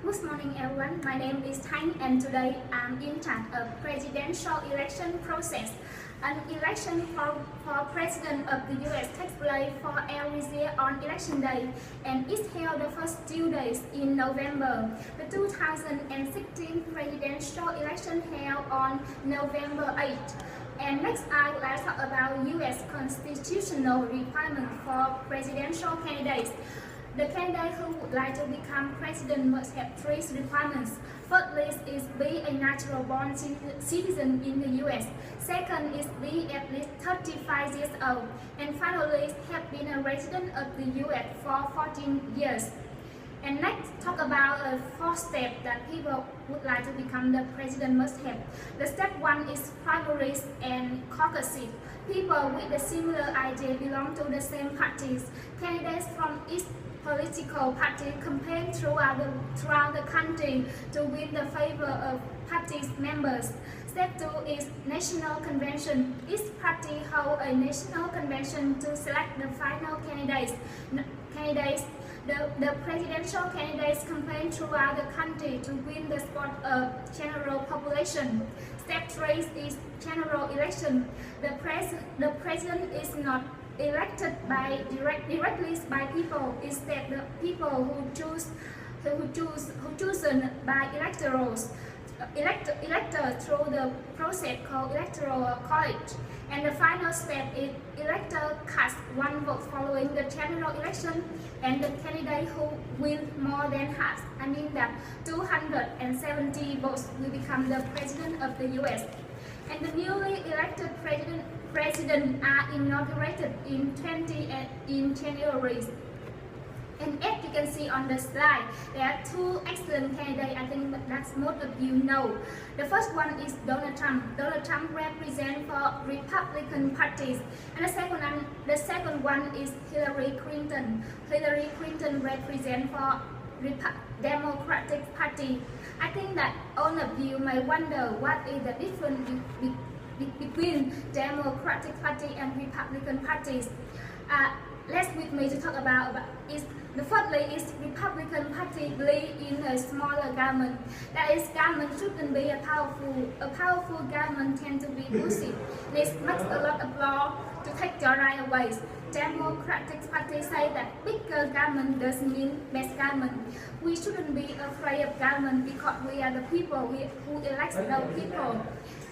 Good morning, everyone. My name is Thanh, and today I'm in charge of presidential election process. An election for president of the U.S. takes place for every year on election day, and is held the first 2 days in November. The 2016 presidential election held on November 8th. And next, I would like to talk about U.S. constitutional requirements for presidential candidates. The candidate who would like to become president must have 3 requirements. First is be a natural-born citizen in the U.S. Second is be at least 35 years old. And finally, have been a resident of the U.S. for 14 years. And next, talk about a 4 steps that people would like to become the president must have. The step 1 is primaries and caucuses. People with a similar idea belong to the same parties. Candidates from each political party campaign throughout the country to win the favor of party's members. Step 2 is national convention. Each party holds a national convention to select the final candidates. The presidential candidates campaign throughout the country to win the support of general population. Step 3 is general election. The president is not elected directly by people. Instead, the people who chosen by electors through the process called electoral college. And the final step is elector cast 1 vote following the general election, and the candidate who wins more than half, I mean that 270 votes, will become the president of the U.S. And the newly elected president are inaugurated in January. And as you can see on the slide, there are 2 excellent candidates. I think that most of you know. The first one is Donald Trump. Donald Trump represents for Republican parties, and the second one is Hillary Clinton. Hillary Clinton represents for Democratic Party. I think that all of you may wonder what is the difference between Democratic Party and Republican parties. Let's with me to talk about it. The firstly is Republican Party believe in a smaller government. That is, government shouldn't be a powerful government tend to be busy. This makes a lot of law to take your right away. Democratic Party say that bigger government doesn't mean best government. We shouldn't be afraid of government because we are the people who elect those people.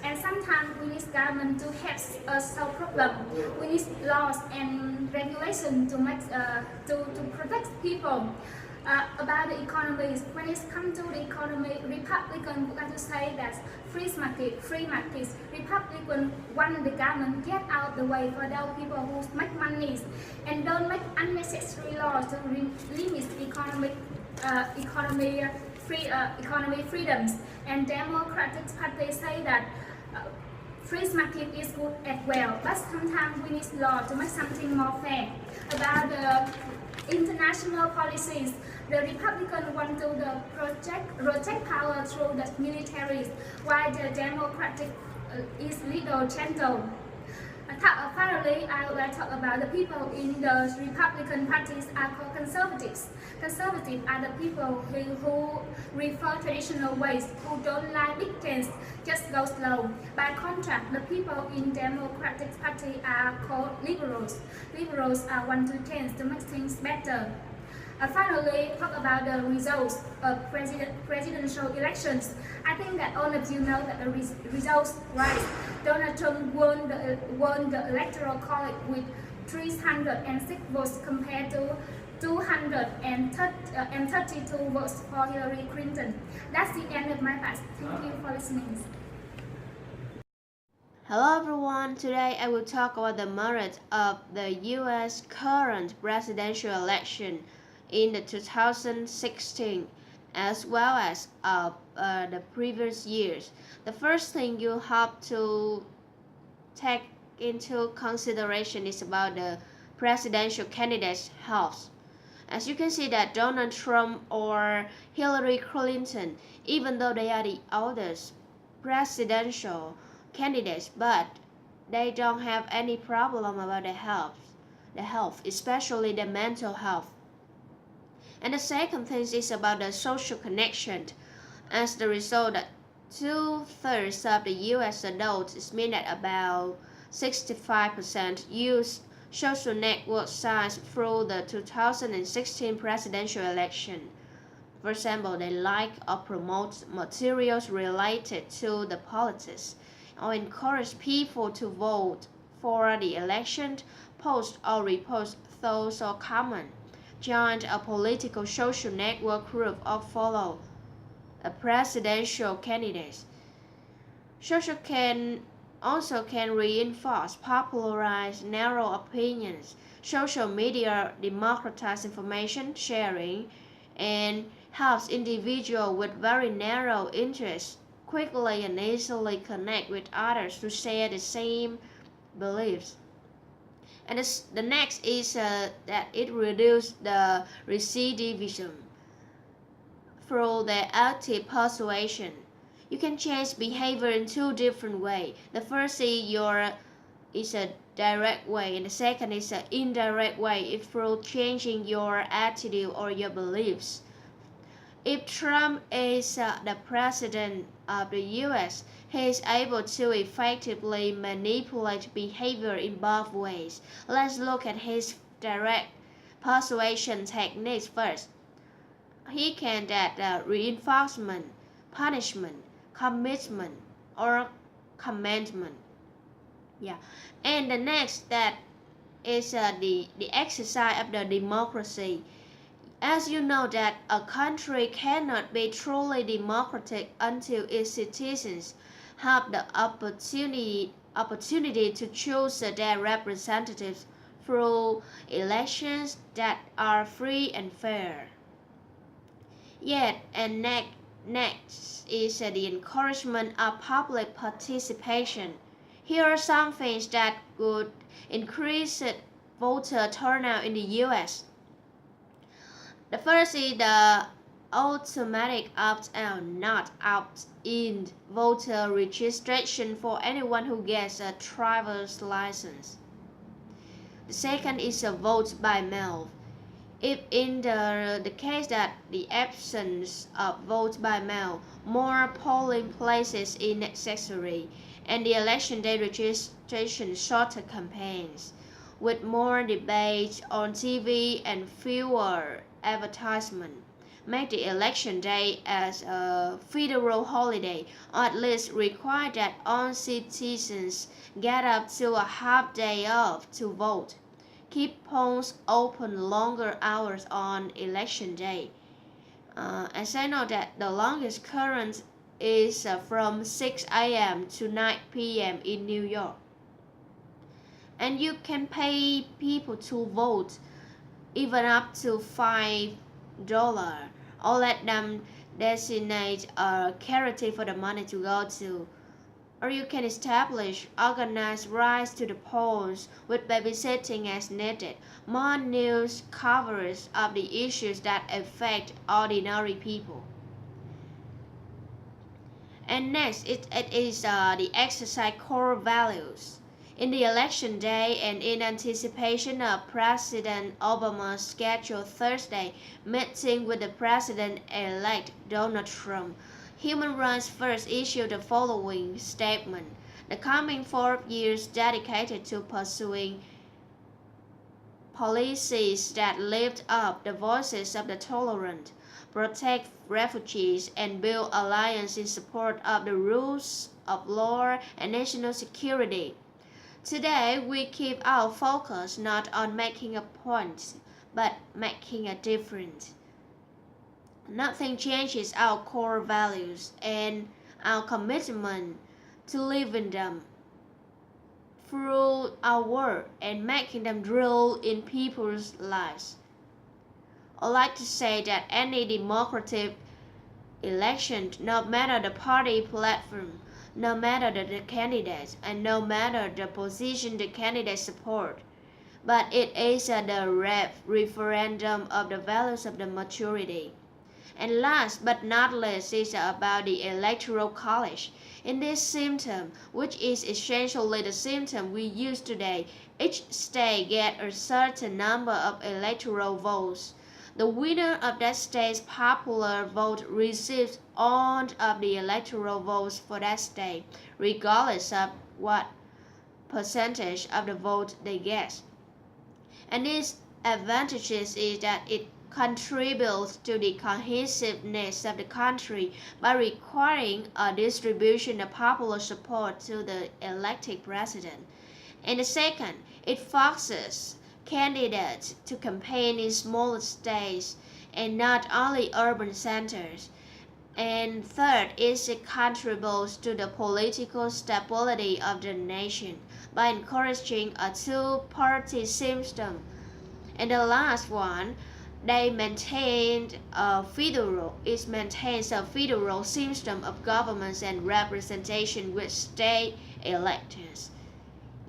And sometimes we need government to help us solve problems. We need laws and regulation to make to protect people. About the economy, when it comes to the economy, Republicans would like to say that free markets. Republicans want the government get out the way for those people who make money and don't make unnecessary laws to limit economy freedoms. And Democratic Party say that free market is good as well, but sometimes we need law to make something more fair. About the international policies, the Republicans want to project power through the military, while the Democratic is little gentle. Finally, I would like to talk about the people in the Republican parties are called conservatives. Conservatives are the people who prefer traditional ways, who don't like big change, just go slow. By contrast, the people in Democratic Party are called liberals. Liberals are want to change to make things better. Finally, talk about the results of presidential elections. I think that all of you know that the results right. Donald Trump won the electoral college with 306 votes compared to 232 votes for Hillary Clinton. That's the end of my part. Thank you for listening. Hello everyone, today I will talk about the merit of the US current presidential election in the 2016 as well as the previous years. The first thing you have to take into consideration is about the presidential candidate's health. As you can see that Donald Trump or Hillary Clinton, even though they are the oldest presidential candidates, but they don't have any problem about the health, especially the mental health. And the second thing is about the social connection. As the result, that 2/3 of the U.S. adults, it means that about 65% use social network sites through the 2016 presidential election. For example, they like or promote materials related to the politics, or encourage people to vote for the election, post or repost thoughts or comment, join a political social network group, or follow a presidential candidate. Social can reinforce, popularize narrow opinions. Social media democratize information sharing and helps individuals with very narrow interests quickly and easily connect with others to share the same beliefs. And the next is that it reduces the recidivism through the active persuasion. You can change behavior in two different ways. The first is a direct way, and the second is an indirect way. If through changing your attitude or your beliefs. If Trump is the president of the U.S., he is able to effectively manipulate behavior in both ways. Let's look at his direct persuasion techniques first. He can reinforcement, punishment, commitment, or commandment. Yeah, and the next that is the exercise of the democracy. As you know that a country cannot be truly democratic until its citizens have the opportunity to choose their representatives through elections that are free and fair. Yet, and next is the encouragement of public participation. Here are some things that would increase voter turnout in the U.S. The first is the automatic opt-out, not opt-in voter registration for anyone who gets a driver's license. The second is a vote by mail. If in the case that the absence of vote by mail, more polling places is necessary, and the election day registration shorter campaigns, with more debates on TV and fewer advertisement, make the election day as a federal holiday, or at least require that all citizens get up to a half day off to vote. Keep polls open longer hours on election day. As I know that the longest current is from 6 a.m. to 9 p.m. in New York. And you can pay people to vote even up to $5, or let them designate a charity for the money to go to. Or you can establish organized rides to the polls with babysitting as needed, more news coverage of the issues that affect ordinary people. And next, it is the exercise core values. In the election day and in anticipation of President Obama's scheduled Thursday meeting with the President-elect Donald Trump, Human Rights First issued the following statement: the coming 4 years dedicated to pursuing policies that lift up the voices of the tolerant, protect refugees, and build alliances in support of the rules of law and national security. Today, we keep our focus not on making a point, but making a difference. Nothing changes our core values and our commitment to living them through our work and making them real in people's lives. I'd like to say that any democratic election, no matter the party platform, no matter the candidates, and no matter the position the candidates support, but it is the referendum of the values of the majority. And last but not least is about the electoral college. In this system, which is essentially the system we use today, each state gets a certain number of electoral votes. The winner of that state's popular vote receives all of the electoral votes for that state, regardless of what percentage of the vote they get. And its advantages is that it contributes to the cohesiveness of the country by requiring a distribution of popular support to the elected president. And the second, it forces candidates to campaign in smaller states and not only urban centers. And third is it contributes to the political stability of the nation by encouraging a two-party system. And the last one, they maintained a federal it maintains a federal system of governments and representation with state electors.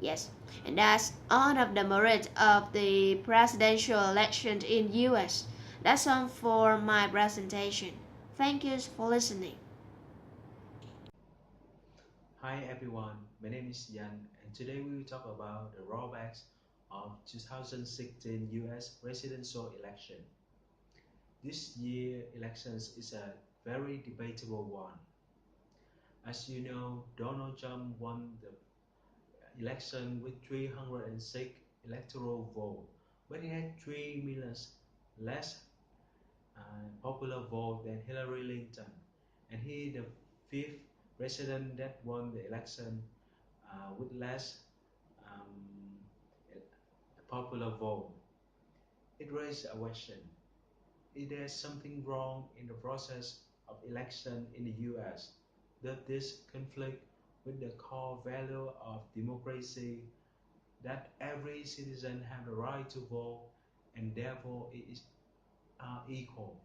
Yes, and that's all of the merits of the presidential election in US. That's all for my presentation. Thank you for listening. Hi everyone, my name is Yan and today we will talk about the drawbacks of 2016 US presidential election. This year elections is a very debatable one. As you know, Donald Trump won the election with 306 electoral votes, but he had 3 million less popular vote than Hillary Clinton, and he the fifth president that won the election with less um, popular vote. It raised a question: is there something wrong in the process of election in the U.S.? Does this conflict with the core value of democracy that every citizen have the right to vote and therefore it is equal?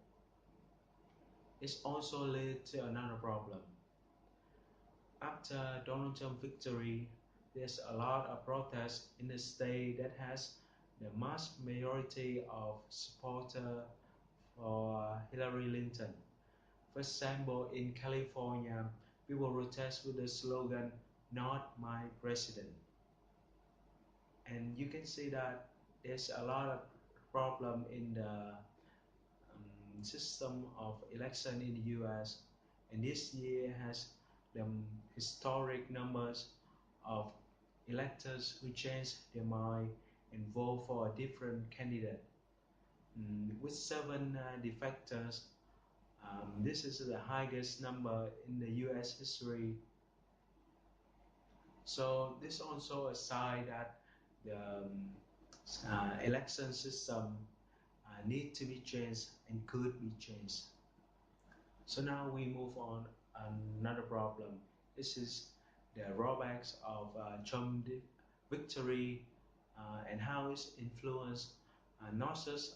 It's also led to another problem. After Donald Trump's victory, there's a lot of protest in the state that has the mass majority of supporters for Hillary Clinton. For example, in California, people protest with the slogan, "Not my president." And you can see that there's a lot of problem in the system of election in the US, and this year has the historic numbers of electors who change their mind and vote for a different candidate. With 7 defectors, this is the highest number in the US history. So this also a sign that the election system need to be changed and could be changed. So now we move on another problem. This is the drawbacks of Trump victory and how it's influenced not just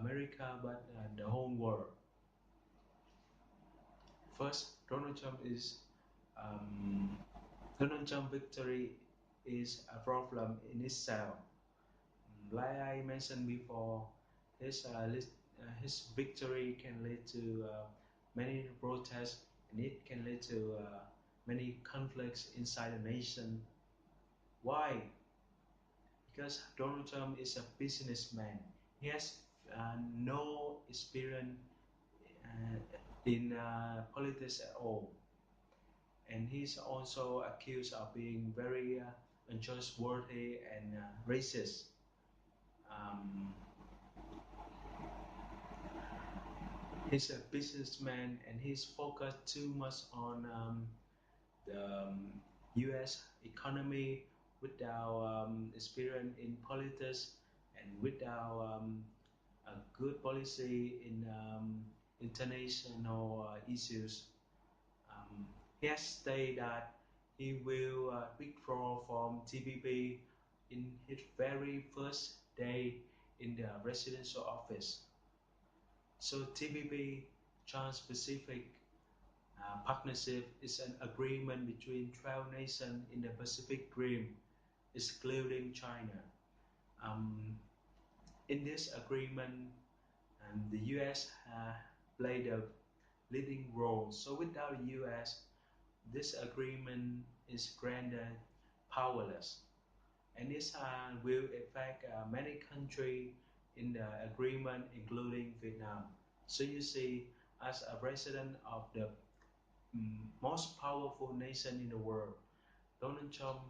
America but the whole world. First, um, Donald Trump victory is a problem in itself. Like I mentioned before, his victory can lead to many protests and it can lead to many conflicts inside the nation. Why? Because Donald Trump is a businessman. He has no experience in politics at all, and he's also accused of being very untrustworthy and racist. Um, he's a businessman and he's focused too much on the US economy without experience in politics and without a good policy in international issues. Um, he has stated that he will withdraw from TPP in his very first day in the presidential office. So TPP, Trans-Pacific Partnership, is an agreement between 12 nations in the Pacific Rim, excluding China. Um, in this agreement, the US played a leading role. So without the US, this agreement is granted powerless. And this will affect many countries in the agreement, including Vietnam. So you see, as a president of the most powerful nation in the world, Donald Trump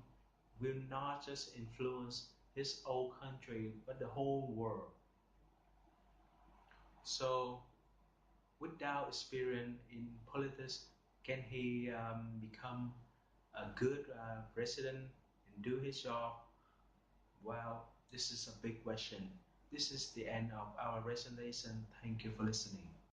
will not just influence his own country, but the whole world. So, without experience in politics, can he become a good president and do his job? Well, this is a big question. This is the end of our presentation. Thank you for listening.